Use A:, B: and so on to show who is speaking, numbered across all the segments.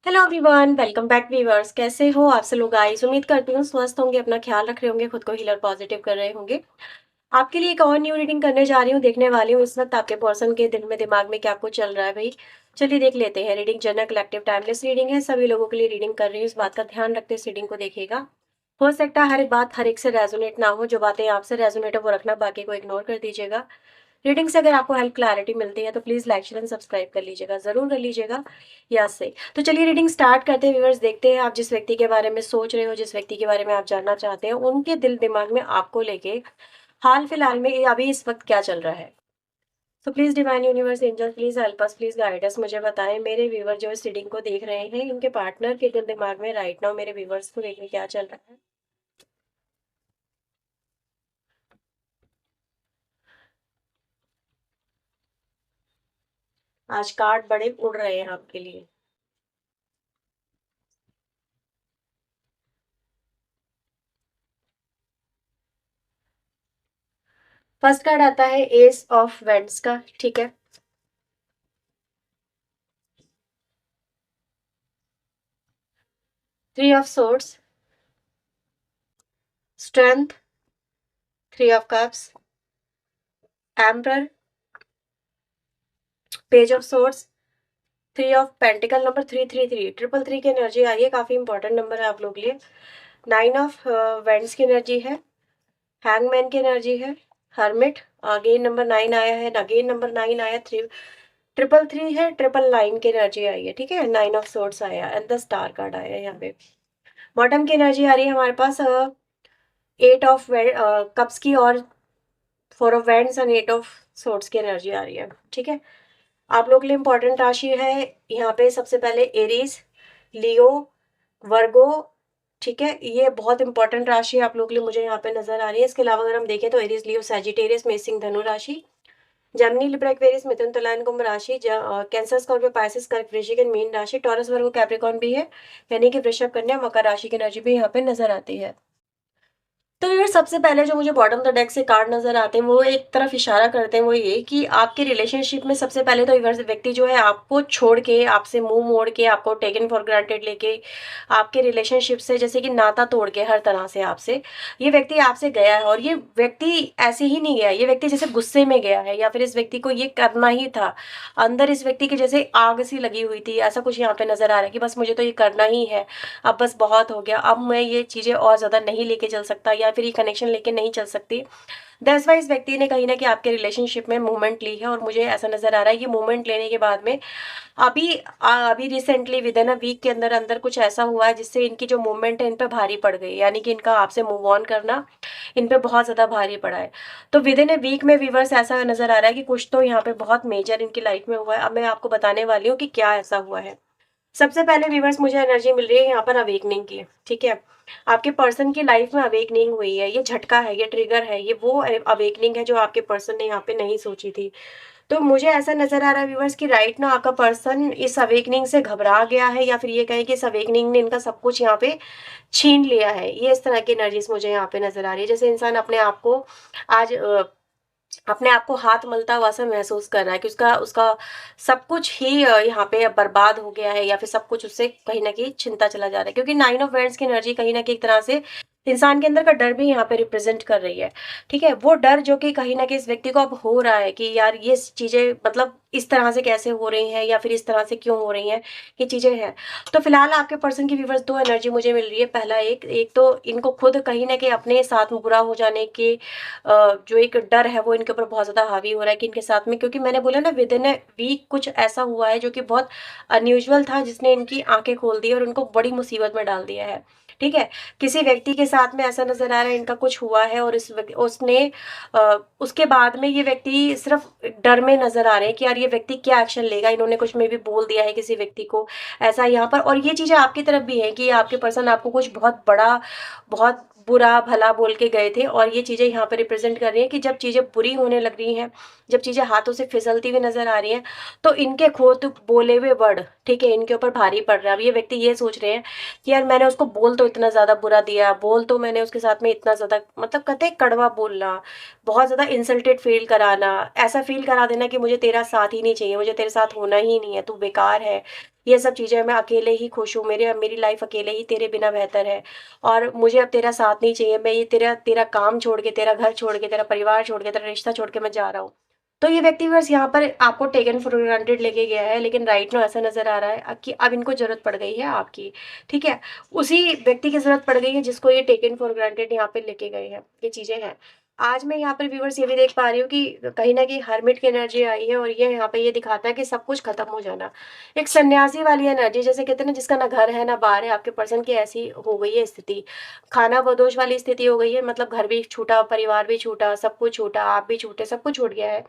A: Hello everyone, welcome back viewers. कैसे हो आप सब लोग गाइस? उम्मीद करती हूँ स्वस्थ होंगे, अपना ख्याल रख रहे होंगे, खुद को हीलर पॉजिटिव कर रहे होंगे। आपके लिए एक और न्यू रीडिंग करने जा रही हूँ, देखने वाली हूँ इस वक्त आपके पर्सन के दिल में दिमाग में क्या कुछ चल रहा है भाई। चलिए देख लेते हैं। Reading general collective timeless reading है, सभी लोगों के लिए रीडिंग कर रही हूँ, इस बात का ध्यान रखते इस रीडिंग को देखिएगा। हो सकता है हर एक बात हर एक से रेजोनेट ना हो, जो बातें आपसे रेजोनेट हो वो रखना, बाकी को इग्नोर कर दीजिएगा। रीडिंग से अगर आपको हेल्प क्लैरिटी मिलती है तो please like share and subscribe कर लीजिएगा, ज़रूर कर लीजिएगा। या से तो चलिए रीडिंग स्टार्ट करते हैं व्यूअर्स। देखते हैं आप जिस व्यक्ति के बारे में सोच रहे हो, जिस व्यक्ति के बारे में आप जानना चाहते हैं, उनके दिल दिमाग में आपको लेके हाल फिलहाल में अभी इस वक्त क्या चल रहा है। तो please divine universe angel please help us, please guide us. मुझे बताएं मेरे व्यूवर जो इस रीडिंग को देख रहे हैं, इनके पार्टनर के दिल दिमाग में राइट नाउ मेरे व्यूवर्स को देखने क्या चल रहा है। आज कार्ड बड़े उड़ रहे हैं आपके लिए। फर्स्ट कार्ड आता है एस ऑफ वेंड्स का, ठीक है। 3 of swords, strength, 3 of cups, emperor, page of swords, 3 of pentacle. Number 333 triple three की एनर्जी आई है, काफी इंपॉर्टेंट नंबर है आप लोग के लिए। 9 ऑफ वेंड्स की एनर्जी है, हैंगमैन की एनर्जी है, हर्मिट। अगेन नंबर 9 आया है, अगेन नंबर 9 आया, थ्री ट्रिपल थ्री है, ट्रिपल नाइन की एनर्जी आई है, ठीक है। 9 ऑफ सोर्ड्स आया एंड द स्टार कार्ड आया है यहाँ पे। बॉटम की एनर्जी आ रही है हमारे पास 8 ऑफ कप्स की और 4 of wands and 8 of swords की एनर्जी आ रही है, ठीक है। आप लोग के लिए इंपॉर्टेंट राशि है यहाँ पे सबसे पहले एरीज, लियो, वर्गो, ठीक है। ये बहुत इंपॉर्टेंट राशि आप लोग के लिए मुझे यहाँ पे नजर आ रही है। इसके अलावा अगर हम देखें तो एरीज, लियो, सैजिटेरियस, मेष, धनु राशि, जेमिनी, लिब्रा, एक्वेरियस, मिथुन, तुला एंड कुंभ राशि, कैंसर, स्कॉर्पियो, पाइसेस, कर्क, वृश्चिक एंड मीन राशि, टॉरस, वर्गो, कैप्रिकॉर्न भी है, यानी कि वृषभ, कन्या, मकर राशि की एनर्जी भी यहाँ पे नजर आती है। तो यार सबसे पहले जो मुझे बॉटम ऑफ द डेक से कार्ड नजर आते हैं वो एक तरफ इशारा करते हैं, वो ये कि आपके रिलेशनशिप में सबसे पहले तो ये व्यक्ति जो है आपको छोड़ के, आपसे मुंह मोड़ के, आपको टेकन फॉर ग्रांटेड लेके, आपके रिलेशनशिप से जैसे कि नाता तोड़ के हर तरह से आपसे ये व्यक्ति आपसे गया है। और ये व्यक्ति ऐसे ही नहीं गया, ये व्यक्ति जैसे गुस्से में गया है, या फिर इस व्यक्ति को ये करना ही था। अंदर इस व्यक्ति की जैसे आग सी लगी हुई थी, ऐसा कुछ यहाँ पे नजर आ रहा है कि बस मुझे तो ये करना ही है, अब बस बहुत हो गया, अब मैं ये चीज़ें और ज़्यादा नहीं लेके चल सकता, या फिर ये कनेक्शन लेके नहीं चल सकती। दैट्स वाई इस व्यक्ति ने कहीं ना कहीं आपके रिलेशनशिप में मूवमेंट ली है। और मुझे ऐसा नजर आ रहा है कि मूवमेंट लेने के बाद में अभी recently within a week के अंदर अंदर कुछ ऐसा हुआ है जिससे इनकी जो मूवमेंट है इन पे भारी पड़ गई, यानी कि इनका आपसे मूव ऑन करना इन पे बहुत ज़्यादा भारी पड़ा है। तो विद इन ए वीक में व्यूवर्स ऐसा नजर आ रहा है कि कुछ तो यहाँ पे बहुत मेजर इनकी लाइफ में हुआ है। अब मैं आपको बताने वाली हूँ कि क्या ऐसा हुआ है। सबसे पहले व्यूवर्स मुझे एनर्जी मिल रही है यहाँ पर अवेकनिंग की, ठीक है। आपके पर्सन की लाइफ में अवेकनिंग हुई है, ये झटका है, ये ट्रिगर है, ये वो अवेकनिंग है जो आपके पर्सन ने यहाँ पे नहीं सोची थी। तो मुझे ऐसा नजर आ रहा है व्यूवर्स कि राइट ना आपका पर्सन इस अवेकनिंग से घबरा गया है, या फिर ये कहें कि इस अवेकनिंग ने इनका सब कुछ यहाँ पे छीन लिया है। ये इस तरह की एनर्जीज मुझे यहाँ पे नजर आ रही है, जैसे इंसान अपने आप को आज अपने आप को हाथ मलता हुआ सा महसूस कर रहा है कि उसका उसका सब कुछ ही यहाँ पे बर्बाद हो गया है, या फिर सब कुछ उससे कहीं ना कहीं छिनता चला जा रहा है। क्योंकि 9 ऑफ वैंड्स की एनर्जी कहीं ना कहीं एक तरह से इंसान के अंदर का डर भी यहाँ पे रिप्रेजेंट कर रही है, ठीक है। वो डर जो कि कहीं ना कहीं इस व्यक्ति को अब हो रहा है कि यार ये चीजें मतलब इस तरह से कैसे हो रही हैं, या फिर इस तरह से क्यों हो रही हैं, ये चीजें हैं। तो फिलहाल आपके पर्सन की व्यूवर्स दो एनर्जी मुझे मिल रही है। पहला एक एक तो इनको खुद कहीं ना कहीं अपने साथ बुरा हो जाने के जो एक डर है वो इनके ऊपर बहुत ज़्यादा हावी हो रहा है कि इनके साथ में, क्योंकि मैंने बोला ना विद इन ए वीक कुछ ऐसा हुआ है जो कि बहुत अनयूजुअल था, जिसने इनकी आंखें खोल दी और उनको बड़ी मुसीबत में डाल दिया है, ठीक है। किसी व्यक्ति के साथ में ऐसा नजर आ रहा है इनका कुछ हुआ है, और उसने उसके बाद में ये व्यक्ति सिर्फ डर में नजर आ रहे हैं कि यार ये व्यक्ति क्या एक्शन लेगा, इन्होंने कुछ में भी बोल दिया है किसी व्यक्ति को ऐसा यहाँ पर। और ये चीजें आपकी तरफ भी है कि आपके पर्सन आपको कुछ बहुत बड़ा, बहुत बुरा भला बोल के गए थे, और ये चीजें यहाँ पे रिप्रेजेंट कर रही हैं कि जब चीजें बुरी होने लग रही हैं, जब चीजें हाथों से फिसलती हुई नजर आ रही हैं, तो इनके खुद बोले हुए वर्ड, ठीक है, इनके ऊपर भारी पड़ रहा है। अब ये व्यक्ति ये सोच रहे हैं कि यार मैंने उसको बोल तो इतना ज्यादा बुरा दिया, बोल तो मैंने उसके साथ में इतना ज्यादा, मतलब कहते हैं कड़वा बोलना, बहुत ज्यादा इंसल्टेड फील कराना, ऐसा फील करा देना कि मुझे तेरा साथ ही नहीं चाहिए, मुझे तेरे साथ होना ही नहीं है, तू बेकार है, ये सब चीज़ें, मैं अकेले ही खुश हूँ, मेरी लाइफ अकेले ही तेरे बिना बेहतर है और मुझे अब तेरा साथ नहीं चाहिए, मैं ये तेरा तेरा काम छोड़ के, तेरा घर छोड़ के, तेरा परिवार छोड़ के, तेरा रिश्ता छोड़ के मैं जा रहा हूँ। तो ये व्यक्ति बस यहाँ पर आपको टेकन फॉर ग्रांटेड लेके गया है, लेकिन राइट नाउ ऐसा नज़र आ रहा है कि अब इनको ज़रूरत पड़ गई है आपकी, ठीक है? उसी व्यक्ति की ज़रूरत पड़ गई है जिसको ये टेकन फॉर ग्रांटेड यहाँ पे लेके गए हैं, ये चीज़ें हैं। आज मैं यहाँ पर व्यूअर्स ये भी देख पा रही हूँ कि कहीं न कहीं हर्मिट की एनर्जी आई है और ये यहाँ पे ये दिखाता है कि सब कुछ खत्म हो जाना। एक सन्यासी वाली एनर्जी, जैसे कहते हैं ना, जिसका ना घर है ना बार है, आपके पर्सन की ऐसी हो गई है स्थिति। खानाबदोश वाली स्थिति हो गई है, मतलब घर भी छूटा, परिवार भी छूटा, सब कुछ छूटा, आप भी छूटे, सब कुछ छूट गया है।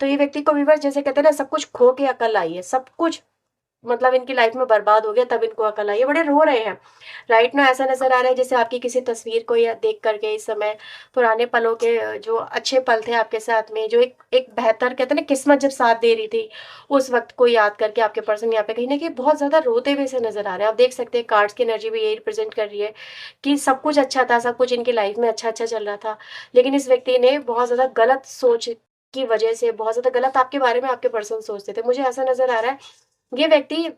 A: तो ये व्यक्ति को व्यूअर्स जैसे कहते हैं ना, सब कुछ खो के अकल आई है, सब कुछ मतलब इनकी लाइफ में बर्बाद हो गया, तब इनको अकल आई है, बड़े रो रहे हैं। राइट ना ऐसा नज़र आ रहा है जैसे आपकी किसी तस्वीर को या देख कर के इस समय पुराने पलों के जो अच्छे पल थे आपके साथ में, जो एक एक बेहतर कहते हैं ना किस्मत जब साथ दे रही थी, उस वक़्त को याद करके आपके पर्सन यहाँ पे कहीं न कहीं बहुत ज़्यादा रोते हुए से नज़र आ रहे हैं। आप देख सकते हैं कार्ड्स की एनर्जी भी यही रिप्रेज़ेंट कर रही है कि सब कुछ अच्छा था, सब कुछ इनकी लाइफ में अच्छा-अच्छा चल रहा था। लेकिन इस व्यक्ति ने बहुत ज़्यादा गलत सोच की वजह से बहुत ज़्यादा गलत आपके बारे में आपके पर्सन सोचते थे। मुझे ऐसा नज़र आ रहा है, ये व्यक्ति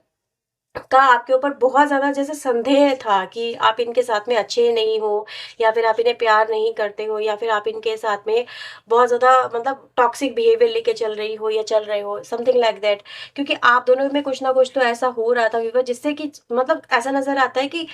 A: का आपके ऊपर बहुत ज़्यादा जैसे संदेह था कि आप इनके साथ में अच्छे नहीं हो, या फिर आप इन्हें प्यार नहीं करते हो, या फिर आप इनके साथ में बहुत ज़्यादा मतलब टॉक्सिक बिहेवियर लेके चल रही हो या चल रहे हो, समथिंग लाइक दैट। क्योंकि आप दोनों में कुछ ना कुछ तो ऐसा हो रहा था विवाह, जिससे कि मतलब ऐसा नज़र आता है कि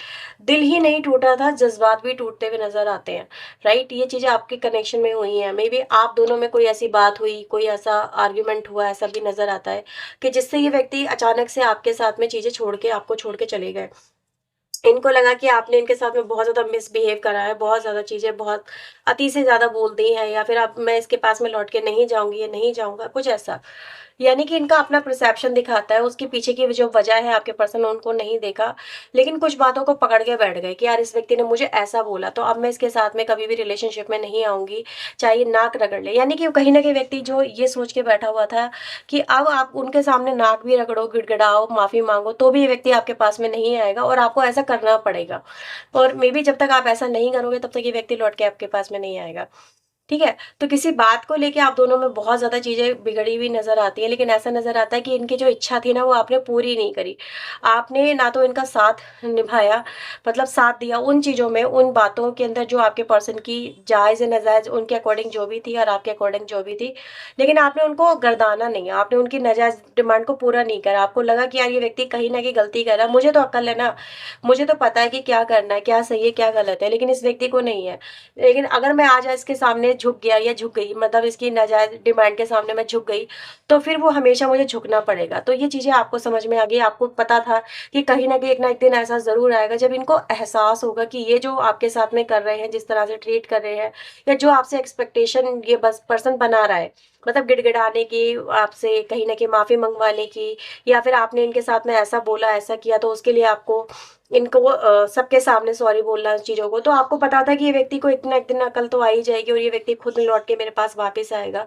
A: दिल ही नहीं टूटा था, जज़्बात भी टूटते हुए नज़र आते हैं, राइट? ये चीज़ें आपके कनेक्शन में हुई हैं। मेबी आप दोनों में कोई ऐसी बात हुई, कोई ऐसा आर्ग्यूमेंट हुआ, ऐसा भी नज़र आता है कि जिससे ये व्यक्ति अचानक से आपके साथ में चीज़ें छोड़ के आपको छोड़ के चले गए। इनको लगा कि आपने इनके साथ में बहुत ज़्यादा मिसबिहेव करा है, बहुत ज़्यादा चीज़ें बहुत अति से ज़्यादा बोल दी हैं, या फिर अब मैं इसके पास में लौट के नहीं जाऊँगी या नहीं जाऊँगा, कुछ ऐसा। यानी कि इनका अपना परसेप्शन दिखाता है, उसके पीछे की जो वजह है आपके पर्सन उनको नहीं देखा, लेकिन कुछ बातों को पकड़ के बैठ गए कि यार इस व्यक्ति ने मुझे ऐसा बोला, तो अब मैं इसके साथ में कभी भी रिलेशनशिप में नहीं आऊँगी, चाहे ये नाक रगड़ ले। यानी कि कहीं न कहीं व्यक्ति जो ये सोच के बैठा हुआ था कि अब आप उनके सामने नाक भी रगड़ो, गिड़गिड़ाओ, माफ़ी माँगो, तो भी ये व्यक्ति आपके पास में नहीं आएगा और आपको ऐसा करना पड़ेगा। और मेबी जब तक आप ऐसा नहीं करोगे तब तक ये व्यक्ति लौट के आपके पास में नहीं आएगा। ठीक है? तो किसी बात को लेके आप दोनों में बहुत ज़्यादा चीज़ें बिगड़ी हुई नज़र आती हैं, लेकिन ऐसा नज़र आता है कि इनकी जो इच्छा थी ना, वो आपने पूरी नहीं करी। आपने ना तो इनका साथ निभाया, मतलब साथ दिया उन चीज़ों में, उन बातों के अंदर जो आपके पर्सन की जायज़ या नाजायज़ उनके अकॉर्डिंग जो भी थी और आपके अकॉर्डिंग जो भी थी, लेकिन आपने उनको गर्दाना नहीं, आपने उनकी नाजायज़ डिमांड को पूरा नहीं करा। आपको लगा कि यार ये व्यक्ति कहीं न कहीं गलती कर रहा है, मुझे तो अक्ल है ना, मुझे तो पता है कि क्या करना है, क्या सही है, क्या गलत है, लेकिन इस व्यक्ति को नहीं है। लेकिन अगर मैं आज इसके सामने झुक गया या झुक गई, मतलब इसकी नाजायज़ डिमांड के सामने मैं झुक गई, तो फिर वो हमेशा मुझे झुकना पड़ेगा। तो ये चीज़ें आपको समझ में आ गई, आपको पता था कि कहीं न कहीं एक ना एक दिन ऐसा ज़रूर आएगा जब इनको एहसास होगा कि ये जो आपके साथ में कर रहे हैं, जिस तरह से ट्रीट कर रहे हैं, या जो आपसे एक्सपेक्टेशन ये बस पर्सन बना रहा है, मतलब गिड़गिड़ाने की, आपसे कहीं न कहीं माफ़ी मंगवाने की, या फिर आपने इनके साथ में ऐसा बोला, ऐसा किया, तो उसके लिए आपको इनको सबके सामने सॉरी बोलना चीज़ों को, तो आपको पता था कि ये व्यक्ति को एक ना एक दिन अकल तो आ ही जाएगी और ये व्यक्ति खुद लौट के मेरे पास वापस आएगा।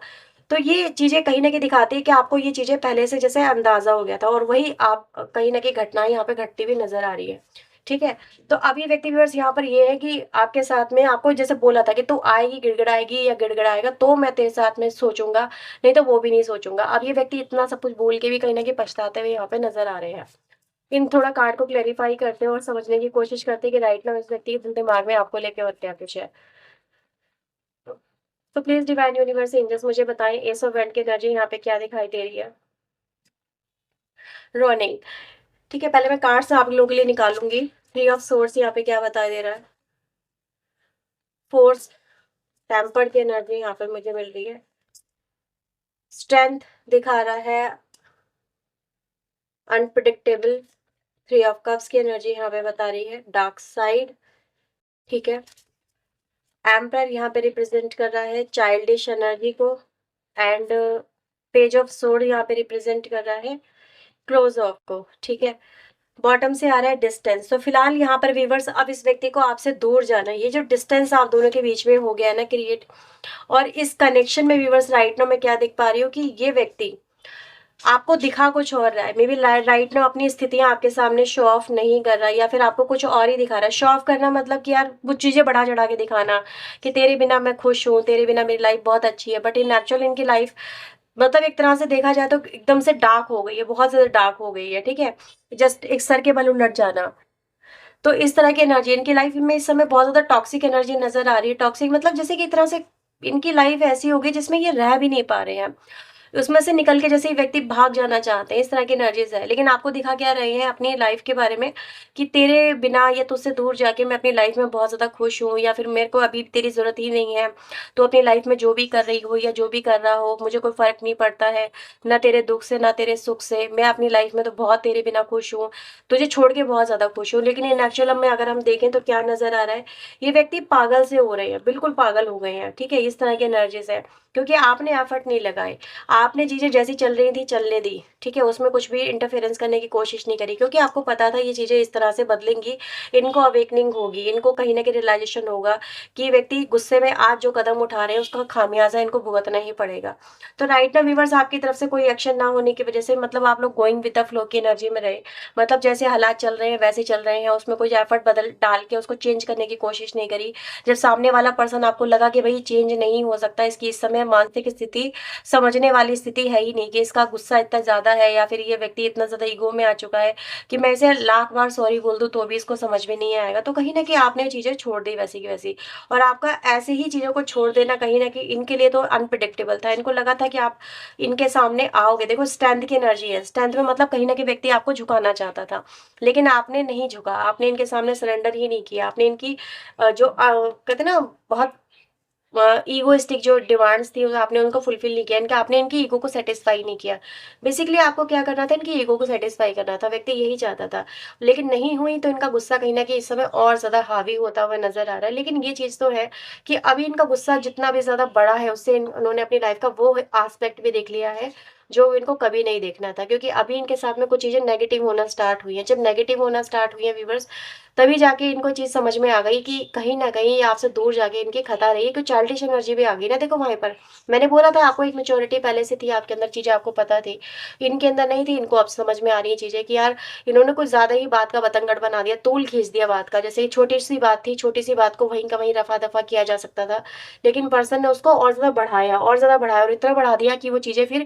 A: तो ये चीज़ें कहीं न कहीं दिखाती है कि आपको ये चीज़ें पहले से जैसे अंदाज़ा हो गया था, और वही आप कहीं न कहीं घटनाएँ यहाँ पे घटती हुई नज़र आ रही है। ठीक है? तो अब ये व्यक्ति व्यूअर्स यहाँ पर ये है कि आपके साथ में आपको जैसे बोला था कि तू आएगी, गिड़गिड़ाएगी या गिड़गिड़ाएगा तो मैं तेरे साथ में सोचूँगा, नहीं तो वो भी नहीं सोचूँगा। अब ये व्यक्ति इतना सब कुछ बोल के भी कहीं न कहीं पछताते हुए यहाँ पे नज़र आ रहे हैं। इन थोड़ा कार्ड को क्लैरिफ़ाई करते हैं और समझने की कोशिश करते हैं कि राइट नाउ इस व्यक्ति के दिल दिमाग में आपको लेके और क्या कुछ है। तो प्लीज़ डिवाइन यूनिवर्स एंजल्स मुझे बताएँ एस ऑफ वैंड की एनर्जी यहाँ पे क्या दिखाई दे रही है? रनिंग। ठीक है, पहले मैं कार्ड्स आप लोगों के लिए निकालूँगी। थ्री ऑफ सोर्ड्स यहाँ पे क्या बताई दे रहा है? फोर्स, टेम्पर्ड की एनर्जी यहाँ पे मुझे मिल रही है। स्ट्रेंथ दिखा रहा है, अनप्रेडिक्टेबल। थ्री ऑफ कप्स की एनर्जी यहाँ पे बता रही है डार्क साइड। ठीक है। एम्पर यहाँ पे रिप्रेजेंट कर रहा है चाइल्डिश एनर्जी को, एंड पेज ऑफ सोर्ड यहाँ पे रिप्रेजेंट कर रहा है क्लोज ऑफ को। ठीक है। बॉटम से आ रहा है डिस्टेंस। तो फिलहाल यहाँ पर व्यूवर्स अब इस व्यक्ति को आपसे दूर जाना है, ये जो डिस्टेंस आप दोनों के बीच में हो गया है ना क्रिएट, और इस कनेक्शन में व्यूवर्स राइट नाउ मैं क्या देख पा रही हूँ कि ये व्यक्ति आपको दिखा कुछ और रहा है, मे बी राइट नाउ अपनी स्थितियां आपके सामने शो ऑफ नहीं कर रहा है, या फिर आपको कुछ और ही दिखा रहा है। शो ऑफ करना मतलब कि यार वो चीज़ें बढ़ा चढ़ा के दिखाना कि तेरे बिना मैं खुश हूँ, तेरे बिना मेरी लाइफ बहुत अच्छी है, बट इन एक्चुअल इनकी लाइफ मतलब एक तरह से देखा जाए तो एकदम से डार्क हो गई है, बहुत ज़्यादा डार्क हो गई है, ठीक है? जस्ट एक सर के बल उलट जाना। तो इस तरह की एनर्जी इनकी लाइफ में इस समय बहुत ज़्यादा टॉक्सिक एनर्जी नज़र आ रही है। टॉक्सिक मतलब जैसे कि एक तरह से इनकी लाइफ ऐसी हो गई जिसमें ये रह भी नहीं पा रहे हैं। उसमें से निकल के जैसे ही व्यक्ति भाग जाना चाहते हैं, इस तरह की एनर्जीज़ है। लेकिन आपको दिखा क्या रहे हैं अपनी लाइफ़ के बारे में कि तेरे बिना या तुझसे दूर जाके मैं अपनी लाइफ़ में बहुत ज़्यादा खुश हूँ, या फिर मेरे को अभी तेरी ज़रूरत ही नहीं है। तू अपनी लाइफ़ में जो भी कर रही हो या जो भी कर रहा हो, मुझे कोई फ़र्क नहीं पड़ता है, ना तेरे दुःख से, ना तेरे सुख से। मैं अपनी लाइफ़ में तो बहुत तेरे बिना खुश हूँ, तुझे छोड़ के बहुत ज़्यादा खुश हूँ। लेकिन इन एक्चुअल में अगर हम देखें तो क्या नज़र आ रहा है, ये व्यक्ति पागल से हो रहे हैं, बिल्कुल पागल हो गए हैं, ठीक है? इस तरह की एनर्जीज़ है, क्योंकि आपने एफर्ट नहीं लगाए। आपने चीज़ें जैसी चल रही थी चलने दी, ठीक है? उसमें कुछ भी इंटरफेरेंस करने की कोशिश नहीं करी, क्योंकि आपको पता था ये चीज़ें इस तरह से बदलेंगी, इनको अवेकनिंग होगी, इनको कहीं न कहीं रियलाइज़ेशन होगा कि ये व्यक्ति गुस्से में आज जो कदम उठा रहे हैं उसका खामियाज़ा इनको भुगतना ही पड़ेगा। तो राइट नाउ व्यूअर्स, आपकी तरफ से कोई एक्शन ना होने की वज़ह से मतलब आप लोग गोइंग विद द फ्लो की एनर्जी में रहे। मतलब जैसे हालात चल रहे हैं वैसे चल रहे हैं, उसमें कोई एफर्ट बदल डाल के उसको चेंज करने की कोशिश नहीं करी। जब सामने वाला पर्सन आपको लगा कि भई चेंज नहीं हो सकता, इसकी इस समय मानसिक स्थिति समझने वाली स्थिति है ही नहीं, कि इसका गुस्सा इतना ज़्यादा है या फिर ये व्यक्ति इतना ज़्यादा ईगो में आ चुका है कि मैं इसे लाख बार सॉरी बोल दूँ तो भी इसको समझ में नहीं आएगा। तो कहीं न कहीं आपने चीज़ें छोड़ दी वैसी की वैसी, और आपका ऐसे ही चीज़ों को छोड़ देना कहीं न कहीं इनके लिए तो अनप्रेडिक्टेबल था। इनको लगा था कि आप इनके सामने आओगे। देखो स्ट्रेंथ की एनर्जी है, स्ट्रेंथ में मतलब कहीं न कहीं व्यक्ति आपको झुकाना चाहता था, लेकिन आपने नहीं झुका, आपने इनके सामने सरेंडर ही नहीं किया। आपने इनकी कहते हैं ना बहुत ईगोइस्टिक जो डिमांड्स थी, वो आपने उनको फुलफिल नहीं किया, इनका आपने इनकी ईगो को सैटिस्फाई नहीं किया। बेसिकली आपको क्या करना था, इनकी ईगो को सैटिस्फाई करना था, व्यक्ति यही चाहता था। लेकिन नहीं हुई तो इनका गुस्सा कहीं न कहीं इस समय और ज़्यादा हावी होता हुआ नज़र आ रहा है। लेकिन ये चीज़ तो है कि अभी इनका गुस्सा जितना भी ज़्यादा बड़ा है, उससे उन्होंने अपनी लाइफ़ का वो एस्पेक्ट भी देख लिया है, जो इनको कभी नहीं देखना था। क्योंकि अभी इनके साथ में कुछ चीज़ें नेगेटिव होना स्टार्ट हुई हैं। जब नेगेटिव होना स्टार्ट हुई हैं व्यूअर्स, तभी जाके इनको चीज़ समझ में आ गई कि कहीं न कहीं आपसे दूर जाके इनकी खता रही है, क्योंकि चाइल्डिश एनर्जी भी आ गई ना देखो वहाँ पर। मैंने बोला था आपको एक मैच्योरिटी पहले से थी आपके अंदर, चीज़ें आपको पता थी। इनके अंदर नहीं थी, इनको अब समझ में आ रही है चीज़ें कि यार इन्होंने कुछ ज़्यादा ही बात का बतंगड़ बना दिया, तूल खींच दिया बात का। जैसे छोटी-सी बात थी, छोटी-सी बात को वहीं का वहीं रफ़ा-दफ़ा किया जा सकता था। लेकिन पर्सन ने उसको और ज़्यादा बढ़ाया और इतना बढ़ा दिया कि वो चीज़ें फिर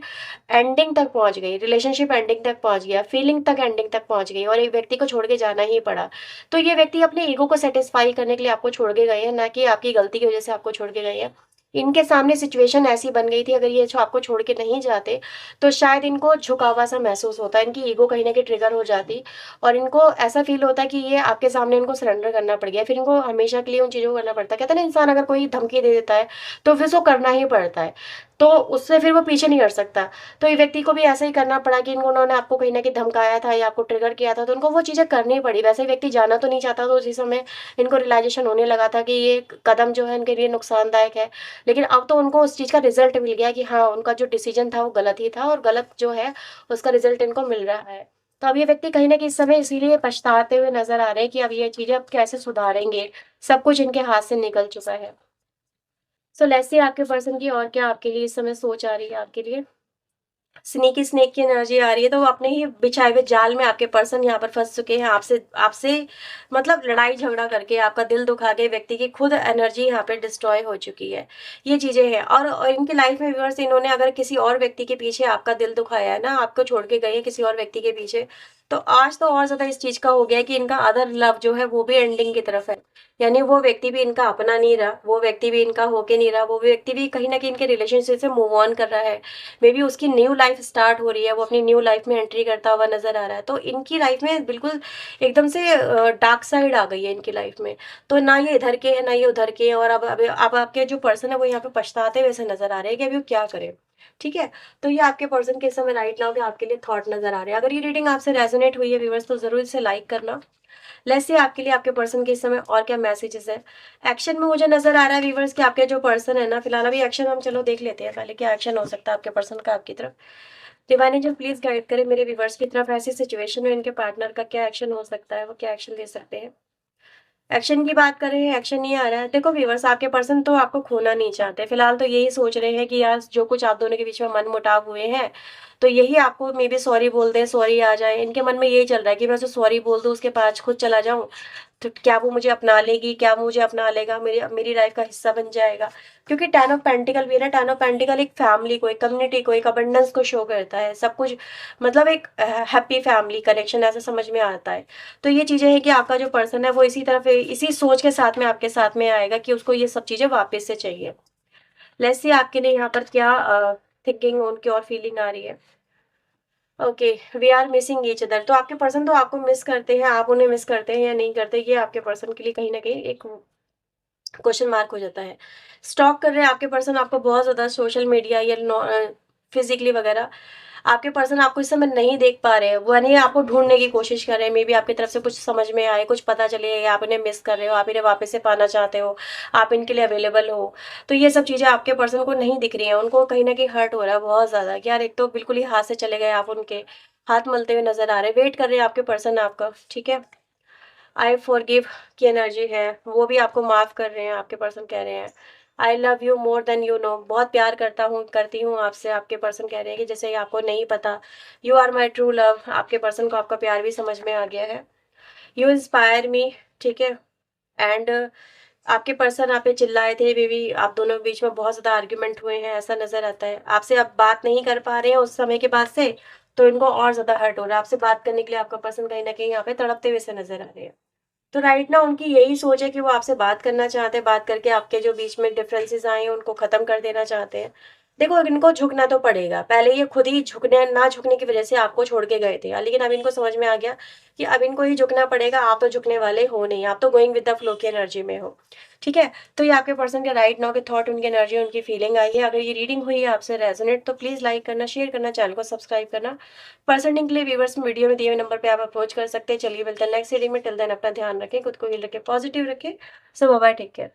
A: एंडिंग तक पहुँच गई, रिलेशनशिप एंडिंग तक पहुँच गया, फीलिंग तक एंडिंग तक पहुँच गई और एक व्यक्ति को छोड़ के जाना ही पड़ा। तो ये व्यक्ति अपने ईगो को सैटिस्फाई करने के लिए आपको छोड़ के गए हैं, ना कि आपकी गलती की वज़ह से आपको छोड़ के गए हैं। इनके सामने सिचुएशन ऐसी बन गई थी, अगर ये जो आपको छोड़ के नहीं जाते, तो शायद इनको झुकावा-सा महसूस होता, इनकी ईगो कहीं न कहीं ट्रिगर हो जाती और इनको ऐसा फ़ील होता कि ये आपके सामने इनको सरेंडर करना पड़ गया। फिर इनको हमेशा के लिए उन चीज़ों को करना पड़ता है। कहते हैं ना इंसान अगर कोई धमकी दे देता है, तो फिर उसको करना ही पड़ता है। तो उससे फिर वो पीछे नहीं हट सकता। तो ये व्यक्ति को भी ऐसा ही करना पड़ा कि उन्होंने आपको कहीं न कहीं धमकाया था या आपको ट्रिगर किया था, तो उनको वो चीज़ें करनी पड़ी। वैसे ही व्यक्ति जाना तो नहीं चाहता, तो उसी समय इनको रियलाइज़ेशन होने लगा था कि ये कदम जो है इनके लिए नुकसानदायक है। लेकिन अब तो उनको उस चीज़ का रिज़ल्ट मिल गया कि हाँ, उनका जो डिसीज़न था वो गलत ही था और गलत जो है उसका रिज़ल्ट इनको मिल रहा है। तो अब ये व्यक्ति कहीं न कहीं इस समय इसीलिए पछताते हुए नज़र आ रहे हैं कि अब ये चीज़ें अब कैसे सुधारेंगे। सब कुछ इनके हाथ से निकल चुका है। सो लेट्स सी आपके पर्सन की और क्या आपके लिए इस समय सोच आ रही है आपके लिए। स्नेकी स्नेक की एनर्जी आ रही है, तो वो अपने ही बिछाए हुए जाल में आपके पर्सन यहाँ पर फँस चुके हैं। आपसे आपसे मतलब लड़ाई झगड़ा करके, आपका दिल दुखा के व्यक्ति की खुद एनर्जी यहाँ पे डिस्ट्रॉय हो चुकी है। ये चीज़ें हैं और इनकी लाइफ में व्यूअर्स, इन्होंने अगर किसी और व्यक्ति के पीछे आपका दिल दुखाया है ना, आपको छोड़ के गए हैं किसी और व्यक्ति के पीछे, तो आज तो और ज़्यादा इस चीज़ का हो गया है कि इनका अदर लव जो है वो भी एंडिंग की तरफ है। यानी वो व्यक्ति भी इनका अपना नहीं रहा, वो व्यक्ति भी इनका होके नहीं रहा, वो व्यक्ति भी कहीं न कहीं इनके रिलेशनशिप से मूव ऑन कर रहा है। मे बी उसकी न्यू लाइफ स्टार्ट हो रही है, वो अपनी न्यू लाइफ में एंट्री करता हुआ नज़र आ रहा है। तो इनकी लाइफ में बिल्कुल एकदम से डार्क साइड आ गई है इनकी लाइफ में। तो ना ये इधर के हैं, ना ये उधर के हैं और अब आपके जो पर्सन है वो यहाँ पे पछताते हुए से नज़र आ रहे हैं कि अभी वो क्या करें। ठीक है? तो ये आपके पर्सन के इस समय राइट नाउ के आपके लिए थॉट नज़र आ रहे हैं। अगर ये रीडिंग आपसे रेज़ोनेट हुई है व्यूअर्स, तो ज़रूर इसे लाइक करना। लेट्स से आपके लिए आपके पर्सन के इस समय और क्या मैसेजेस हैं। एक्शन में मुझे नज़र आ रहा है व्यूअर्स कि आपके जो पर्सन है ना, फिलहाल अभी एक्शन हम चलो देख लेते हैं पहले, क्या एक्शन हो सकता है आपके पर्सन का आपकी तरफ। डिवाइन एंजल प्लीज़ गाइड करें मेरे व्यूअर्स की तरफ, ऐसी सिचुएशन में इनके पार्टनर का क्या एक्शन हो सकता है, वो क्या एक्शन ले सकते हैं। एक्शन की बात करें, एक्शन नहीं आ रहा है। देखो व्यूअर्स, आपके पर्सन तो आपको खोना नहीं चाहते। फिलहाल तो यही सोच रहे हैं कि यार जो कुछ आप दोनों के बीच में मनमुटाव हुए हैं, तो यही आपको मे बी सॉरी बोल दें, सॉरी आ जाए, इनके मन में यही चल रहा है कि मैं उसे सॉरी बोल दूँ, उसके पास खुद चला जाऊँ, तो क्या वो मुझे अपना लेगी, क्या वो मुझे अपना लेगा, मेरी मेरी लाइफ का हिस्सा बन जाएगा। क्योंकि टेन ऑफ पेंटिकल भी है ना, टेन ऑफ पेंटिकल एक फैमिली को, एक कम्युनिटी को, एक अबंडेंस को शो करता है, सब कुछ मतलब एक हैप्पी फैमिली कनेक्शन ऐसा समझ में आता है। तो ये चीज़ें हैं कि आपका जो पर्सन है वो इसी तरफ, इसी सोच के साथ में आपके साथ में आएगा कि उसको ये सब चीज़ें वापस से चाहिए। लेट्स सी आपके लिए यहाँ पर क्या थिंकिंग उनकी और फीलिंग आ रही है। Okay, we are missing each other. तो आपके पर्सन तो आपको मिस करते हैं, आप उन्हें मिस करते हैं या नहीं करते, ये आपके पर्सन के लिए कहीं ना कहीं एक क्वेश्चन मार्क हो जाता है। स्टॉक कर रहे हैं आपके पर्सन आपको बहुत ज़्यादा, सोशल मीडिया या फिजिकली वगैरह। आपके पर्सन आपको इस समय नहीं देख पा रहे हैं, वो नहीं आपको ढूंढने की कोशिश कर रहे हैं, मे बी आपकी तरफ से कुछ समझ में आए, कुछ पता चले, या आप इन्हें मिस कर रहे हो, आप इन्हें वापस से पाना चाहते हो, आप इनके लिए अवेलेबल हो। तो ये सब चीज़ें आपके पर्सन को नहीं दिख रही हैं, उनको कहीं ना कहीं हर्ट हो रहा है बहुत ज़्यादा कि यार एक तो बिल्कुल ही हाथ से चले गए, आप उनके हाथ मलते हुए नजर आ रहे हैं, वेट कर रहे हैं आपके पर्सन आपका, ठीक है। आई फॉरगिव की एनर्जी है, वो भी आपको माफ़ कर रहे हैं, आपके पर्सन कह रहे हैं I love you more than you know, बहुत प्यार करता हूँ, करती हूँ आपसे, आपके पर्सन कह रहे हैं कि जैसे ही आपको नहीं पता। You are my true love, आपके पर्सन को आपका प्यार भी समझ में आ गया है। यू इंस्पायर मी, ठीक है। एंड आपके पर्सन आप पे चिल्लाए थे, मे बी आप दोनों के बीच में बहुत ज़्यादा आर्ग्यूमेंट हुए हैं, ऐसा नज़र आता है। आपसे अब बात नहीं कर पा रहे हैं उस समय के बाद से, तो इनको और ज़्यादा हर्ट हो रहा है, आपसे बात करने के लिए आपका पर्सन कहीं ना कहीं यहाँ पे तड़पते हुए से नजर आ रहे हैं। तो राइट ना उनकी यही सोच है कि वो आपसे बात करना चाहते हैं, बात करके आपके जो बीच में डिफरेंसेस आए हैं उनको खत्म कर देना चाहते हैं। देखो इनको झुकना तो पड़ेगा, पहले ये खुद ही झुकने ना झुकने की वजह से आपको छोड़ के गए थे, लेकिन अब इनको समझ में आ गया कि अब इनको ही झुकना पड़ेगा, आप तो झुकने वाले हो नहीं, आप तो गोइंग विद द फ्लो की एनर्जी में हो, ठीक है। तो ये आपके पर्सन के राइट नाउ के थॉट, उनकी एनर्जी, उनकी फीलिंग आई है। अगर ये रीडिंग हुई है आपसे रेजोनेट तो प्लीज लाइक करना, शेयर करना, चैनल को सब्सक्राइब करना। पर्सनिंग के लिए व्यूवर्स वीडियो में दिए हुए नंबर पे आप अप्रोच कर सकते हैं। चलिए मिलते हैं नेक्स्ट रीडिंग में, टिल देन अपना ध्यान रखें, खुद को हील रखें, पॉजिटिव रखें। सो बाय बाय, टेक केयर।